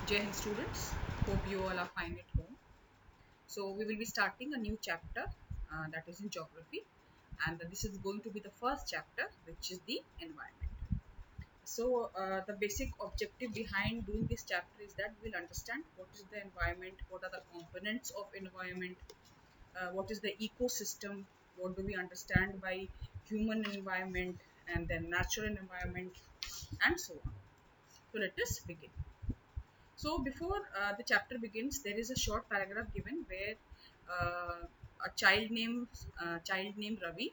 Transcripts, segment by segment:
Jai Hind students, hope you all are fine at home. So we will be starting a new chapter that is in geography, and this is going to be the first chapter, which is the environment. So the basic objective behind doing this chapter is that we'll understand what is the environment, what are the components of environment, what is the ecosystem, what do we understand by human environment, and then natural environment, and so on. So let us begin. So before the chapter begins, there is a short paragraph given where uh, a child named Ravi,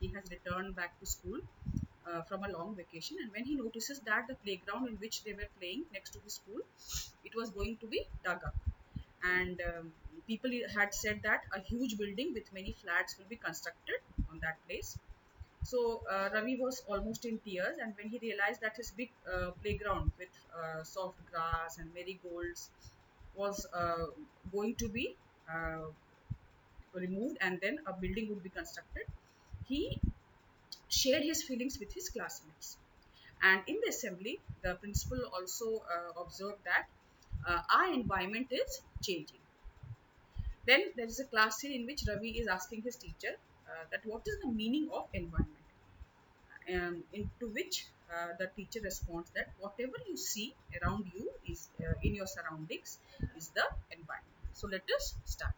he has returned back to school from a long vacation, and when he notices that the playground in which they were playing next to the school, it was going to be dug up, and people had said that a huge building with many flats will be constructed on that place. So Ravi was almost in tears, and when he realized that his big playground with soft grass and marigolds was going to be uh, removed and then a building would be constructed, he shared his feelings with his classmates. And in the assembly, the principal also observed that our environment is changing. Then there is a class scene in which Ravi is asking his teacher that what is the meaning of environment, into which the teacher responds that whatever you see around you is in your surroundings is the environment. So let us start.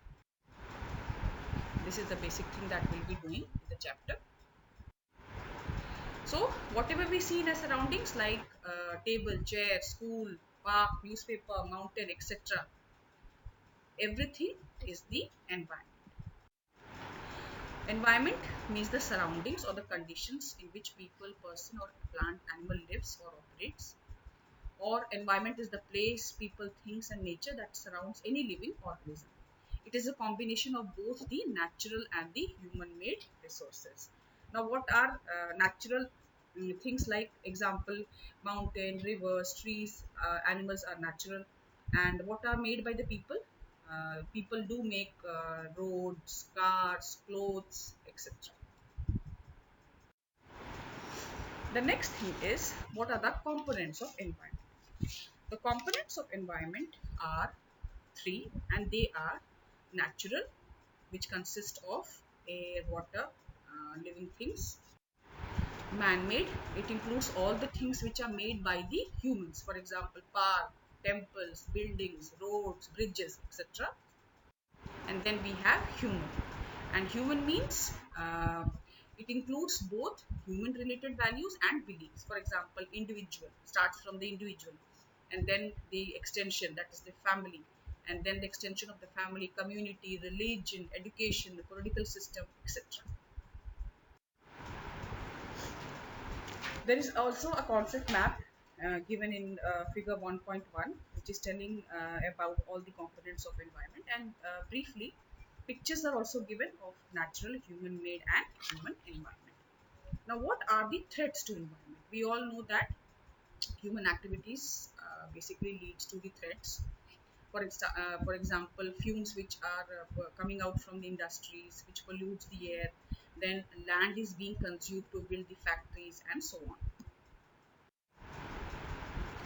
This is the basic thing that we'll be doing in the chapter. So whatever we see in our surroundings like table, chair, school, park, newspaper, mountain, etc., everything is the environment. Environment means the surroundings or the conditions in which people, person, or plant, animal lives or operates. Or environment is the place, people, things, and nature that surrounds any living organism. It is a combination of both the natural and the human-made resources. Now, what are natural things like example, mountain, rivers, trees, animals are natural, and what are made by the people? People do make roads, cars, clothes, etc. The next thing is what are the components of environment? The components of environment are three, and they are natural, which consist of air, water, living things. Man-made, it includes all the things which are made by the humans, for example, park, temples, buildings, roads, bridges, etc. And then we have human, and human means it includes both human related values and beliefs. For example, individual starts from the individual, and then the extension, that is the family, and then the extension of the family, community, religion, education, the political system, etc. There is also a concept map given in figure 1.1, which is telling about all the components of environment, and briefly pictures are also given of natural, human made, and human environment. Now what are the threats to environment? We all know that human activities basically leads to the threats. For example, fumes which are coming out from the industries, which pollutes the air, then land is being consumed to build the factories, and so on.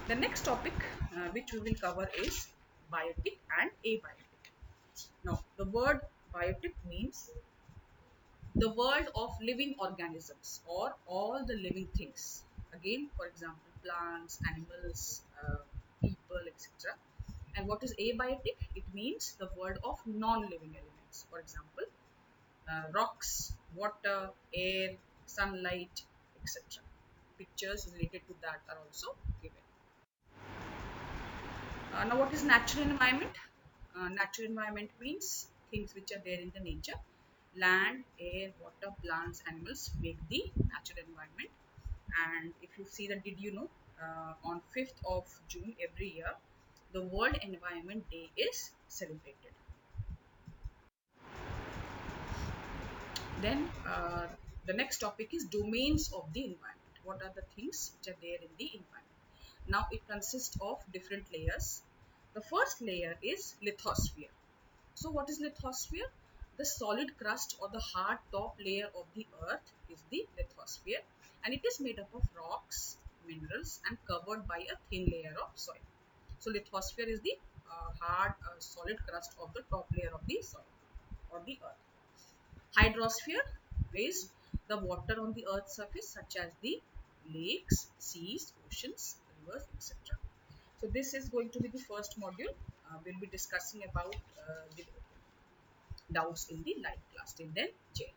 The next topic which we will cover is biotic and abiotic. Now, the word biotic means the world of living organisms or all the living things. Again, for example, plants, animals, people, etc. And what is abiotic? It means the world of non-living elements. For example, rocks, water, air, sunlight, etc. Pictures related to that are also given. Now, what is natural environment? Natural environment means things which are there in the nature. Land, air, water, plants, animals make the natural environment. And if you see that, did you know, on 5th of June every year, the World Environment Day is celebrated. Then the next topic is domains of the environment. What are the things which are there in the environment? Now it consists of different layers. The first layer is lithosphere. So what is lithosphere? The solid crust or the hard top layer of the earth is the lithosphere, and it is made up of rocks, minerals, and covered by a thin layer of soil. So lithosphere is the hard solid crust of the top layer of the soil or the earth. Hydrosphere is the water on the earth's surface, such as the lakes, seas, oceans, rivers, etc. So this is going to be the first module. We'll be discussing about the doubts in the live class. Till then, Jai.